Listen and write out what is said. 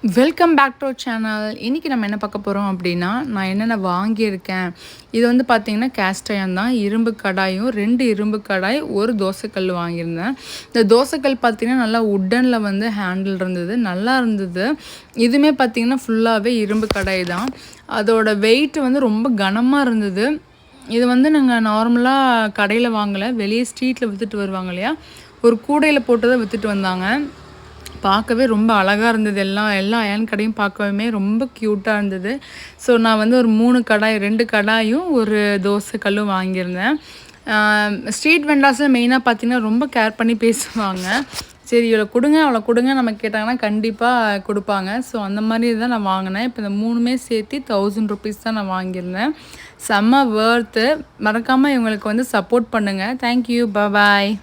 Welcome back to channel. இன்றைக்கி நம்ம என்ன பார்க்க போகிறோம் அப்படின்னா, நான் என்னென்ன வாங்கியிருக்கேன். இது வந்து பார்த்திங்கன்னா கேஸ்ட் அயர்ன் தான். இரும்பு கடாயும் 2 இரும்பு கடாய், 1 தோசைக்கல் வாங்கியிருந்தேன். இந்த தோசைக்கல் பார்த்திங்கன்னா நல்லா உட்டனில் வந்து ஹேண்டில் இருந்தது, நல்லா இருந்தது. இதுவுமே பார்த்திங்கன்னா ஃபுல்லாகவே இரும்பு கடாய் தான். அதோட வெயிட் வந்து ரொம்ப கனமாக இருந்தது. இது வந்து நாங்கள் நார்மலாக கடையில் வாங்கலை, வெளியே ஸ்ட்ரீட்டில் விற்றுட்டு வருவாங்க இல்லையா, ஒரு கூடையில் போட்டு தான் விற்றுட்டு வந்தாங்க. பார்க்கவே ரொம்ப அழகாக இருந்தது. எல்லா அயர்ன் கடையும் பார்க்கவுமே ரொம்ப க்யூட்டாக இருந்தது. ஸோ நான் வந்து ஒரு 3 கடாய், 2 கடாயும் 1 தோசை கல்லும் வாங்கியிருந்தேன். ஸ்ட்ரீட் வெண்டார்ஸில் மெயினாக பார்த்தீங்கன்னா ரொம்ப கேர் பண்ணி பேசுவாங்க. சரி இவ்வளோ கொடுங்க, அவ்வளோ கொடுங்க நம்ம கேட்டாங்கன்னா கண்டிப்பாக கொடுப்பாங்க. ஸோ அந்த மாதிரி தான் நான் வாங்கினேன். இப்போ இந்த 3மே சேர்த்து 1000 ருபீஸ் தான் நான் வாங்கியிருந்தேன். செம்ம வொர்த்து. மறக்காமல் இவங்களுக்கு வந்து சப்போர்ட் பண்ணுங்கள். தேங்க்யூ, பாய்.